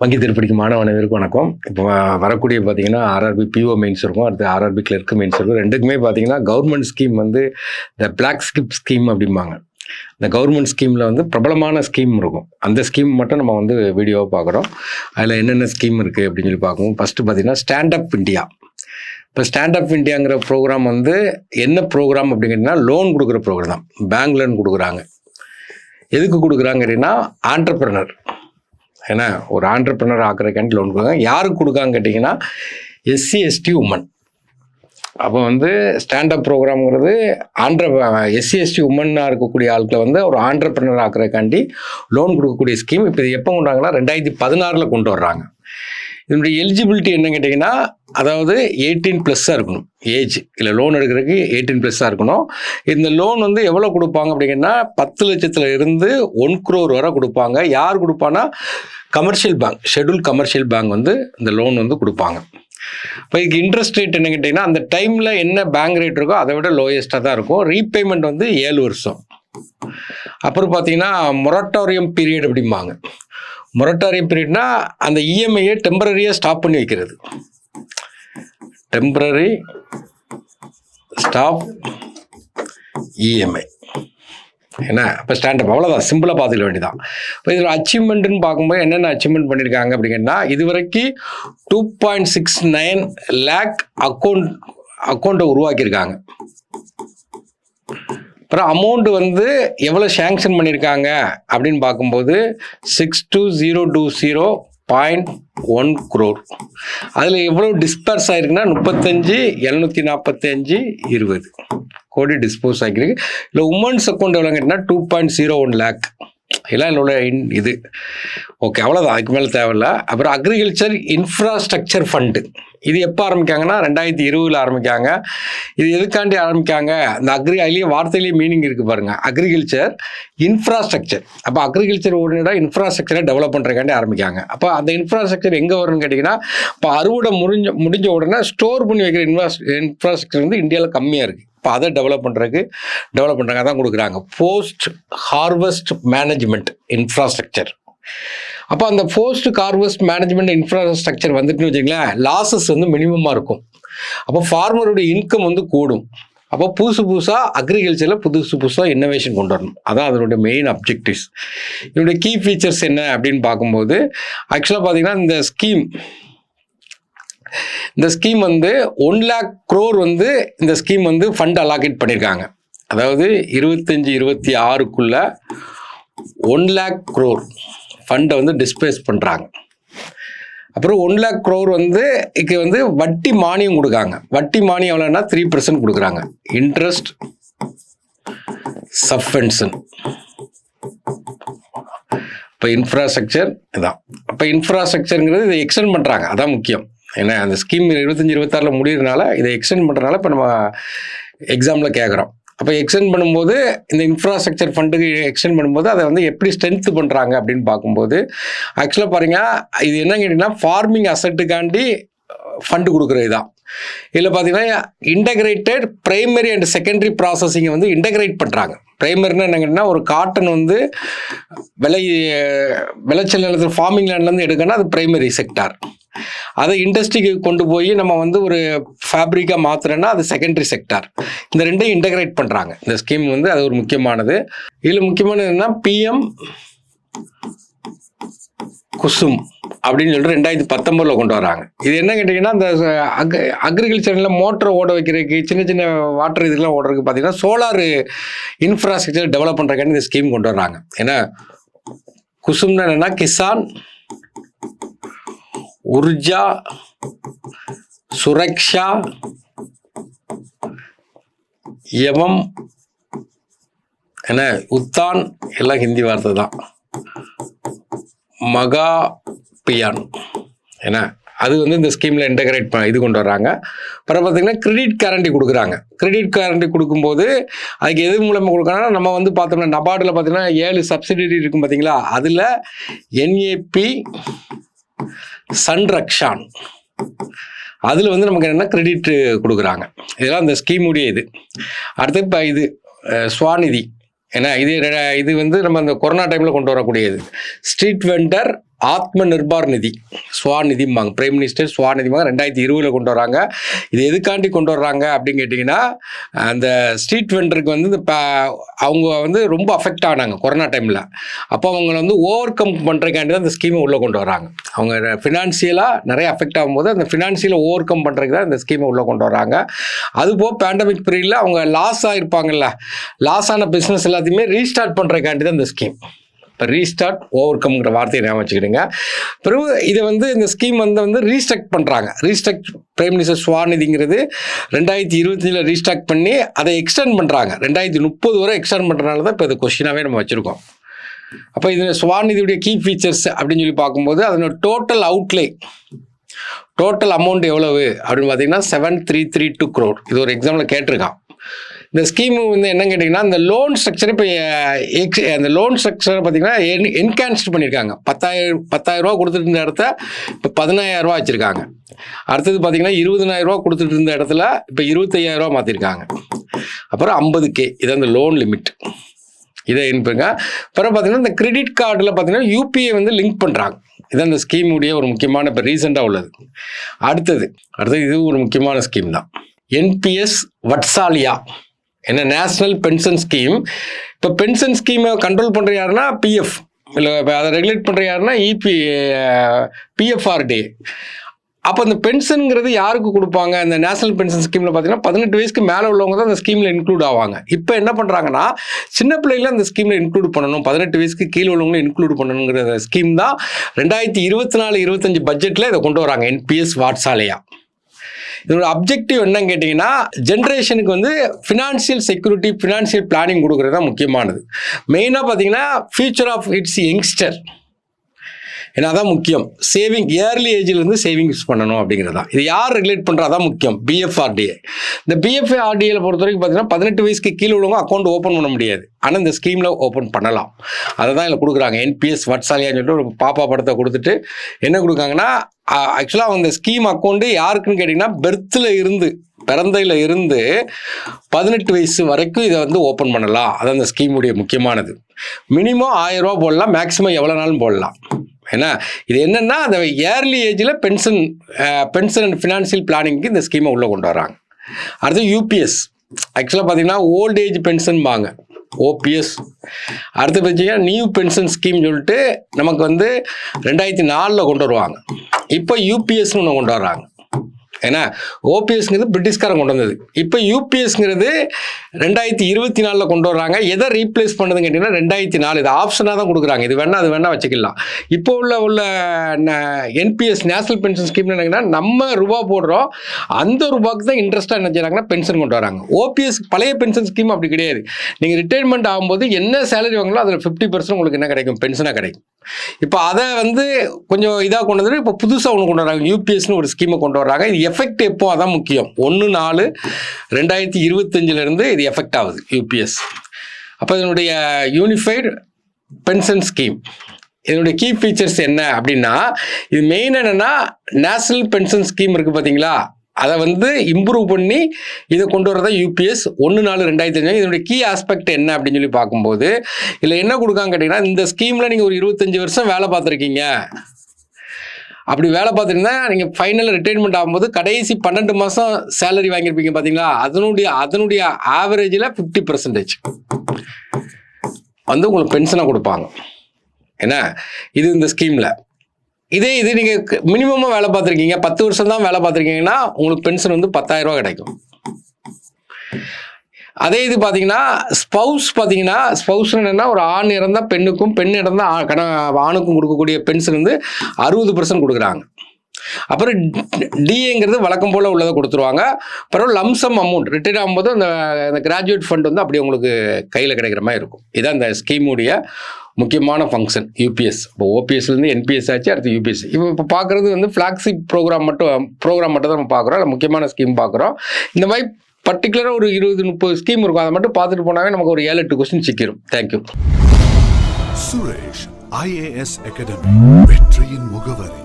வங்கி திருப்படிக்கு மாணவர்களுக்கு வணக்கம். இப்போ வரக்கூடிய பார்த்தீங்கன்னா ஆர்ஆர்பி பிஓ மெயின்ஸ் இருக்கும், அடுத்து ஆர்ஆர்பி கிளர்க் மெயின்ஸ் இருக்கும். ரெண்டுக்குமே பார்த்தீங்கன்னா கவர்மெண்ட் ஸ்கீம் வந்து இந்த பிளாக் ஸ்கிப் ஸ்கீம் அப்படிம்பாங்க. இந்த கவர்மெண்ட் ஸ்கீமில் வந்து பிரபலமான ஸ்கீம் இருக்கும். அந்த ஸ்கீம் மட்டும் நம்ம வந்து வீடியோவை பார்க்குறோம். அதில் என்னென்ன ஸ்கீம் இருக்குது அப்படின்னு சொல்லி பார்க்கணும். ஃபஸ்ட்டு பார்த்தீங்கன்னா ஸ்டாண்ட் அப் இண்டியா. இப்போ ஸ்டாண்ட் அப் இண்டியாங்கிற ப்ரோக்ராம் வந்து என்ன ப்ரோக்ராம் அப்படிங்கிறதுனா லோன் கொடுக்குற ப்ரோக்ராம் தான். பேங்க் லோன் கொடுக்குறாங்க. எதுக்கு கொடுக்குறாங்க அப்படின்னா ஆண்டர்பிரனர், ஏன்னா ஒரு ஆண்டர்பிரனர் ஆக்குறதுக்காண்டி லோன் கொடுக்குறாங்க. யாருக்கு கொடுக்காங்க கேட்டிங்கன்னா எஸ்சி எஸ்டி உமன். அப்போ வந்து ஸ்டாண்டப் ப்ரோக்ராம்ங்கிறது எஸ்சி எஸ்டி உமன்னாக இருக்கக்கூடிய ஆட்களை வந்து ஒரு ஆண்டர்பிரனர் ஆக்குறதுக்காண்டி லோன் கொடுக்கக்கூடிய ஸ்கீம். இப்போ இது எப்போ கொண்டு வராங்கன்னா 2016 கொண்டு வர்றாங்க. இதனுடைய எலிஜிபிலிட்டி என்ன கேட்டிங்கன்னா, அதாவது 18+ இருக்கணும் ஏஜ், இல்லை லோன் எடுக்கிறதுக்கு 18+ இருக்கணும். இந்த லோன் வந்து எவ்வளோ கொடுப்பாங்க அப்படிங்கன்னா 10 லட்சத்தில் இருந்து 1 crore வரை கொடுப்பாங்க. யார் கொடுப்பான்னா commercial bank, schedule commercial bank வந்து இந்த லோன் வந்து கொடுப்பாங்க. இப்போ இதுக்கு இன்ட்ரெஸ்ட் ரேட் என்ன கேட்டிங்கன்னா, அந்த டைமில் என்ன பேங்க் ரேட் இருக்கோ அதை விட லோயஸ்ட்டாக தான் இருக்கும். ரீபேமெண்ட் வந்து 7 வருஷம். அப்புறம் பார்த்தீங்கன்னா மொரட்டோரியம் பீரியட் அப்படிம்பாங்க. மொரட்டோரியம் பீரியட்னா அந்த இஎம்ஐயை டெம்பரரியாக ஸ்டாப் பண்ணி வைக்கிறது. டெம்பரரி ஸ்டாப் இஎம்ஐ என்ன. இப்போ ஸ்டாண்டப் அவ்வளோதான், சிம்பிளாக பார்த்துக்க வேண்டியதான். இப்போ இதில் அச்சீவ்மெண்ட்டுன்னு பார்க்கும்போது என்னென்ன அச்சீவ்மெண்ட் பண்ணியிருக்காங்க அப்படின்னா, இது வரைக்கும் 2.69 lakh அக்கௌண்ட்டை உருவாக்கியிருக்காங்க. அப்புறம் அமௌண்ட் வந்து எவ்வளோ சேங்ஷன் பண்ணியிருக்காங்க அப்படின்னு பார்க்கும்போது 62,020.1 crore. அதில் எவ்வளோ டிஸ்பர்ஸ் ஆகிருக்குன்னா 35,745.20 கோடி டிஸ்போஸ் ஆகிருக்கு. இல்லை உமன்ஸ் அக்கௌண்ட் எவ்வளோ கேட்டிங்கன்னா 2.01 lakh. எல்லாம் என்னோட இது ஓகே, அவ்வளோதான், அதுக்கு மேலே தேவையில்லை. அப்புறம் அக்ரிகல்ச்சர் இன்ஃப்ராஸ்ட்ரக்சர் ஃபண்டு, இது எப்போ ஆரம்பிக்காங்கன்னா 2020 ஆரம்பிக்காங்க. இது எதுக்காண்டி ஆரம்பிக்காங்க, அந்த அதுலேயே வார்த்தையிலேயே மீனிங் இருக்குது பாருங்கள், அக்ரிகல்ச்சர் இன்ஃப்ராஸ்ட்ரக்சர். அப்போ அக்ரிகல்ச்சர் ஓரியன்டாக இன்ஃப்ராஸ்ட்ரக்சரை டெவலப் பண்ணுறதுக்காண்டி ஆரம்பிக்காங்க. அப்போ அந்த இன்ஃப்ராஸ்ட்ரக்சர் எங்கே வரும்னு கேட்டிங்கன்னா, இப்போ அறுவடை முடிஞ்ச உடனே ஸ்டோர் பண்ணி வைக்கிற இன்ஃப்ராஸ்ட்ரக்சர் வந்து இந்தியாவில் கம்மியாக இருக்குது. இப்போ அதை டெவலப் பண்ணுறாங்க, அதான் கொடுக்குறாங்க போஸ்ட் ஹார்வெஸ்ட் மேனேஜ்மெண்ட் இன்ஃப்ராஸ்ட்ரக்சர். அப்போ அந்த போஸ்ட் ஹார்வெஸ்ட் மேனேஜ்மெண்ட் இன்ஃப்ராஸ்ட்ரக்சர் வந்துட்டுன்னு வச்சிங்களேன், லாஸஸ் வந்து மினிமமாக இருக்கும். அப்போ ஃபார்மருடைய இன்கம் வந்து கூடும். அப்போ புதுசாக அக்ரிகல்ச்சரில் புதுசாக இன்னோவேஷன் கொண்டு வரணும், அதான் அதனுடைய மெயின் அப்ஜெக்டிவ்ஸ். இதனுடைய கீ ஃபீச்சர்ஸ் என்ன அப்படின்னு பார்க்கும்போது, ஆக்சுவலாக பார்த்தீங்கன்னா இந்த ஸ்கீம் வந்து 1 lakh crore வந்து இந்த ஸ்கீம் வந்து ஃபண்ட் அலாகேட் பண்ணியிருக்காங்க. அதாவது 25-26க்குள்ள 1 lakh crore ஃபண்டை வந்து டிஸ்பேஸ் பண்ணுறாங்க. அப்புறம் 1 lakh crore வந்து இதுக்கு வந்து வட்டி மானியம் கொடுக்காங்க. வட்டி மானியம் எவ்வளோன்னா 3% கொடுக்குறாங்க. Interest subvention. இப்போ இன்ஃப்ராஸ்ட்ரக்சர் இதான். அப்போ இன்ஃப்ராஸ்ட்ரக்சருங்கிறது இதை எக்ஸ்டெண்ட் பண்ணுறாங்க, அதான் முக்கியம். ஏன்னா அந்த ஸ்கீம் 25-26 முடியறதுனால இதை எக்ஸ்டெண்ட் பண்ணுறதுனால இப்போ நம்ம எக்ஸாமில் கேட்குறோம். அப்போ எக்ஸ்டெண்ட் பண்ணும்போது இந்த இன்ஃப்ராஸ்ட்ரக்சர் ஃபண்டுக்கு எக்ஸ்டெண்ட் பண்ணும்போது அதை வந்து எப்படி ஸ்ட்ரென்த் பண்ணுறாங்க அப்படின்னு பார்க்கும்போது, ஆக்சுவலாக பாருங்க, இது என்ன கேட்டிங்கன்னா ஃபார்மிங் அசட்டுக்காண்டி ஃபண்டு கொடுக்குறது தான். இதில் பார்த்தீங்கன்னா இன்டகிரேட்டட் பிரைமரி அண்ட் செகண்டரி ப்ராசஸிங்கை வந்து இன்டகிரேட் பண்ணுறாங்க. பிரைமரினா என்ன கேட்டிங்கன்னா, ஒரு காட்டன் வந்து விளைச்சல் நிலத்தில் ஃபார்மிங் லேண்ட்லேருந்து எடுக்கணும்னா அது பிரைமரி செக்டார். அதை இண்டஸ்ட்ரிக்கு கொண்டு போய் நம்ம வந்து ஒரு ஃபேப்ரிக்காக மாற்றுறோன்னா அது செகண்டரி செக்டார். இந்த ரெண்டையும் இன்டகிரேட் பண்ணுறாங்க இந்த ஸ்கீம் வந்து, அது ஒரு முக்கியமானது. இதில் முக்கியமானது என்னன்னா PM குசும் அப்படின்னு சொல்லிட்டு 2019 கொண்டு வராங்க. இது என்ன கேட்டிங்கன்னா, இந்த அக்ரிகல்ச்சரில் மோட்டரை ஓட வைக்கிறதுக்கு, சின்ன வாட்டர் இதுக்கெல்லாம் ஓடுறதுக்கு பார்த்தீங்கன்னா சோலார் இன்ஃப்ராஸ்ட்ரக்சர் டெவலப் பண்ணுறதுக்காண்டி இந்த ஸ்கீம் கொண்டு வர்றாங்க. ஏன்னா குசும்னா என்னென்னா கிசான் உர்ஜா சுரக்ஷா எவம் என்ன உத்தான், எல்லாம் ஹிந்தி வார்த்தை தான். மகா பியான் என்ன, அது வந்து இந்த ஸ்கீமில் இன்டகிரேட் இது கொண்டு வர்றாங்க. அப்புறம் பார்த்தீங்கன்னா கிரெடிட் கேரண்டி கொடுக்குறாங்க. கிரெடிட் கேரண்டி கொடுக்கும்போது அதுக்கு எது மூலமாக கொடுக்குறாங்கன்னா, நம்ம வந்து பார்த்தோம்னா நபார்டில் பார்த்தீங்கன்னா 7 சப்சிடரி இருக்கும் பார்த்தீங்களா, அதில் NAP சன்ரக்ஷான், அதில் வந்து நமக்கு என்னென்னா கிரெடிட் கொடுக்குறாங்க. இதெல்லாம் அந்த ஸ்கீமுடைய இது. அடுத்து இப்போ இது ஸ்வாநிதி, ஏன்னா இது வந்து நம்ம இந்த கொரோனா டைமில் கொண்டு வரக்கூடியது. ஸ்ட்ரீட் வெண்டர் ஆத்ம நிர்பார் நிதி, ஸ்வாநிதிம்பாங்க, பிரைம் மினிஸ்டர் ஸ்வாநிதிம்பாங்க, 2020 கொண்டு வராங்க. இது எதுக்காண்டி கொண்டு வர்றாங்க அப்படின்னு கேட்டிங்கன்னா, அந்த ஸ்ட்ரீட் வெண்டருக்கு வந்து அவங்க வந்து ரொம்ப அஃபெக்ட் ஆனாங்க கொரோனா டைமில். அப்போ அவங்கள வந்து ஓவர் கம் பண்ணுறதுக்காண்டி தான் அந்த ஸ்கீமை உள்ளே கொண்டு வராங்க. அவங்க ஃபினான்ஷியலாக நிறைய அஃபெக்ட் ஆகும்போது அந்த ஃபினான்ஷியலை ஓவர் கம் பண்ணுறதுக்கு தான் இந்த ஸ்கீமை உள்ளே கொண்டு வராங்க. அதுபோல் பேண்டமிக் பீரியடில் அவங்க லாஸ் ஆகிருப்பாங்கல்ல, லாஸ் ஆன பிஸ்னஸ் எல்லாத்தையுமே ரீஸ்டார்ட் பண்ணுறதுக்காண்டி தான் இந்த ஸ்கீம். இப்போ ரீஸ்டார்ட் ஓவர் கம்ங்கிற வார்த்தையை ஞாபகம் வச்சுக்கிடுங்க. பிறகு இதை வந்து இந்த ஸ்கீம் வந்து ரீஸ்ட்ரக்ட் பண்ணுறாங்க. ரீஸ்ட்ரக்ட் பிரைம் மினிஸ்டர் ஸ்வாநிதிங்கிறது 2025 ரீஸ்ட்ரக்ட் பண்ணி அதை எக்ஸ்டெண்ட் பண்ணுறாங்க. 2030 வரை எக்ஸ்டெண்ட் பண்ணுறதுனால தான் இப்போ இது கொஸ்டினாகவே நம்ம வச்சுருக்கோம். அப்போ இது ஸ்வாநிதியுடைய கீ ஃபீச்சர்ஸ் அப்படின்னு சொல்லி பார்க்கும்போது அதனோட டோட்டல் அவுட்லே, டோட்டல் அமௌண்ட் எவ்வளவு அப்படின்னு பார்த்தீங்கன்னா 7332 crore. இது ஒரு எக்ஸாம்பிள் கேட்டிருக்கான். இந்த ஸ்கீமு வந்து என்ன கேட்டிங்கன்னா, இந்த லோன் ஸ்ட்ரக்சர் இப்போ அந்த லோன் ஸ்ட்ரக்சரை பார்த்தீங்கன்னா என்கான்ஸ்ட் பண்ணியிருக்காங்க. 10,000 ரூபா கொடுத்துட்டு இருந்த இடத்த இப்போ 15,000 ரூபா வச்சுருக்காங்க. அடுத்தது பார்த்தீங்கன்னா 20,000 ரூபா கொடுத்துட்டு இருந்த இடத்துல இப்போ 25,000 ரூபா மாற்றிருக்காங்க. அப்புறம் 50K இது அந்த லோன் லிமிட். இதை இருப்பீங்க. அப்புறம் பார்த்தீங்கன்னா இந்த கிரெடிட் கார்டில் பார்த்தீங்கன்னா யூபிஐ வந்து லிங்க் பண்ணுறாங்க. இது அந்த ஸ்கீமுடைய ஒரு முக்கியமான இப்போ ரீசெண்டாக உள்ளது. அடுத்தது இது ஒரு முக்கியமான ஸ்கீம் தான், என்பிஎஸ் வட்சாலியா, என்ன நேஷ்னல் பென்ஷன் ஸ்கீம். இப்போ பென்ஷன் ஸ்கீமை கண்ட்ரோல் பண்ணுற யாருன்னா பிஎஃப், இல்லை அதை ரெகுலேட் பண்ணுற யாருன்னா பிஎஃப்ஆர்டி. அப்போ அந்த பென்ஷனுங்கிறது யாருக்கு கொடுப்பாங்க? இந்த நேஷனல் பென்ஷன் ஸ்கீமில் பார்த்தீங்கன்னா 18 வயசுக்கு மேலே உள்ளவங்க தான் அந்த ஸ்கீமில் இன்க்ளூட் ஆவாங்க. இப்போ என்ன பண்ணுறாங்கன்னா, சின்ன பிள்ளைகளை அந்த ஸ்கீமில் இன்க்ளூட் பண்ணணும், 18 வயசுக்கு கீழே உள்ளவங்களும் இன்க்ளூட் பண்ணணுங்கிற ஸ்கீம் தான் 2024-25 பட்ஜெட்டில் இதை கொண்டு வராங்க, என்பிஎஸ் வாட்சாலியா. இதோட அப்ஜெக்டிவ் என்னன்னு கேட்டிங்கன்னா, ஜென்ரேஷனுக்கு வந்து ஃபினான்ஷியல் செக்யூரிட்டி, ஃபினான்ஷியல் பிளானிங் கொடுக்குறது தான் முக்கியமானது. மெயினாக பார்த்தீங்கன்னா ஃபியூச்சர் ஆஃப் இட்ஸ் யங்ஸ்டர், ஏன்னா அதான் முக்கியம். சேவிங் இயர்லி ஏஜ்லேருந்து சேவிங்ஸ் பண்ணணும் அப்படிங்கிறது தான். இது யார் ரெகுலேட் பண்ணுறா தான் முக்கியம், பிஎஃப்ஆர்டிஏ. இந்த பிஎஃப்ஆர்டிஏல பொறுத்த வரைக்கும் பார்த்தீங்கன்னா 18 வயசுக்கு கீழே உள்ளவங்க அக்கௌண்ட் ஓப்பன் பண்ண முடியாது, ஆனால் இந்த ஸ்கீமில் ஓப்பன் பண்ணலாம். அதை தான் இதில் கொடுக்குறாங்க. என்பிஎஸ் வட்சாலியான்னு சொல்லிட்டு ஒரு பாப்பா படத்தை கொடுத்துட்டு என்ன கொடுக்காங்கன்னா, ஆக்சுவலாக அந்த ஸ்கீம் அக்கௌண்ட்டு யாருக்குன்னு கேட்டிங்கன்னா, பிறந்தையில் இருந்து 18 வயசு வரைக்கும் இதை வந்து ஓப்பன் பண்ணலாம். அது அந்த ஸ்கீமுடைய முக்கியமானது. மினிமம் 1000 ரூபா போடலாம், மேக்ஸிமம் எவ்வளோ நாளும் போடலாம். ஏன்னா இது என்னென்னா, அந்த இயர்லி ஏஜில் பென்ஷன் அண்ட் ஃபினான்ஷியல் பிளானிங்க்கு இந்த ஸ்கீமை உள்ளே கொண்டு வராங்க. அடுத்து யூபிஎஸ், ஆக்சுவலாக பார்த்தீங்கன்னா ஓல்ட் ஏஜ் பென்ஷன் வாங்க, ஓபிஎஸ். அடுத்து பார்த்தீங்கன்னா நியூ பென்ஷன் ஸ்கீம் சொல்லிட்டு நமக்கு வந்து 2004 கொண்டு வருவாங்க. இப்போ யூபிஎஸ்ன்னு ஒன்று கொண்டு வர்றாங்க. ஏன்னா ஓபிஎஸ்ங்கிறது பிரிட்டிஷ்காரன் கொண்டு வந்தது. இப்போ யூபிஎஸ்ங்கிறது 2024 கொண்டு வர்றாங்க. எதை ரீப்ளேஸ் பண்ணுதுன்னு கேட்டிங்கன்னா 2004. இது ஆப்ஷனாக தான் கொடுக்குறாங்க. இது வேணா அது வேணா வச்சுக்கலாம். இப்போ உள்ள என்பிஎஸ் நேஷனல் பென்ஷன் ஸ்கீம் என்னங்கன்னா, நம்ம ரூபா போடுறோம், அந்த ரூபாய்க்கு தான் இன்ட்ரெஸ்ட்டாக என்ன செய்யறாங்கன்னா பென்ஷன் கொண்டு வராங்க. ஓபிஎஸ் பழைய பென்ஷன் ஸ்கீம் அப்படி கிடையாது. நீங்கள் ரிட்டைர்மெண்ட் ஆகும்போது என்ன சேலரி வாங்கலோ அதில் 50% உங்களுக்கு என்ன கிடைக்கும், பென்ஷனாக கிடைக்கும். இப்போ அதை வந்து கொஞ்சம் இதாக கொண்டு வந்து இப்போ புதுசாக ஒன்று கொண்டு வராங்க, யூபிஎஸ்னு ஒரு ஸ்கீமை கொண்டு வராங்க. இது எஃபெக்ட் எப்போ, அதான் முக்கியம். 1/4/2025 இது எஃபெக்ட் ஆகுது யூபிஎஸ். அப்போ இதனுடைய யூனிஃபைடு பென்ஷன் ஸ்கீம், இதனுடைய கீ ஃபீச்சர்ஸ் என்ன அப்படின்னா, இது மெயின் என்னென்னா, நேஷனல் பென்ஷன் ஸ்கீம் இருக்குது பார்த்தீங்களா, அதை வந்து இம்ப்ரூவ் பண்ணி இதை கொண்டு வரதா யூபிஎஸ் 1/4/2025. இதனுடைய கீ ஆஸ்பெக்ட் என்ன அப்படின்னு சொல்லி பார்க்கும்போது இதில் என்ன கொடுக்காங்க கேட்டிங்கன்னா, இந்த ஸ்கீமில் நீங்கள் ஒரு 25 வருஷம் வேலை பார்த்துருக்கீங்க, அப்படி வேலை பார்த்துருந்தா நீங்கள் ஃபைனலில் ரிட்டைர்மெண்ட் ஆகும்போது கடைசி 12 மாதம் சேலரி வாங்கியிருப்பீங்க பார்த்தீங்களா, அதனுடைய ஆவரேஜில் 50% வந்து உங்களுக்கு பென்ஷனாக கொடுப்பாங்க. ஏன்னா இது இந்த ஸ்கீமில் இது நீங்கள் மினிமமாக வேலை பார்த்துருக்கீங்க, 10 வருஷம் தான் வேலை பார்த்துருக்கீங்கன்னா உங்களுக்கு பென்ஷன் வந்து 10,000 ரூபா கிடைக்கும். அதே இது பார்த்தீங்கன்னா ஸ்பௌஸ் என்னன்னா, ஒரு ஆண் இறந்தால் பெண்ணுக்கும், பெண் இறந்தால் ஆணுக்கும் கொடுக்கக்கூடிய பென்ஷன் வந்து 60% கொடுக்குறாங்க. அப்புறம் டிஏங்கிறது வழக்கம் போல் உள்ளதை கொடுத்துருவாங்க. அப்புறம் லம்சம் அமௌண்ட் ரிட்டையர் ஆகும்போது அந்த கிராஜுவேட் ஃபண்ட் வந்து அப்படியே உங்களுக்கு கையில் கிடைக்கிற மாதிரி இருக்கும். இதுதான் இந்த ஸ்கீமுடைய முக்கியமான ஃபங்க்ஷன் யூபிஎஸ். இப்போ ஓபிஎஸ்லேருந்து என்பிஎஸ் ஆச்சு, அடுத்து யூபிஎஸ். இப்போ பார்க்குறது வந்து ஃப்ளாக்ஷிப் ப்ரோக்ராம் மட்டும் தான் நம்ம பார்க்குறோம், இல்லை முக்கியமான ஸ்கீம் பார்க்குறோம். இந்த மாதிரி பர்டிகுலராக ஒரு 20-30 ஸ்கீம் இருக்கும், அதை மட்டும் பார்த்துட்டு போனாவே நமக்கு ஒரு 7-8 கொஸ்டின் சிக்கிடும். தேங்க்யூ. சுரேஷ் IAS அகாடமி, வெற்றியின் முகவரி.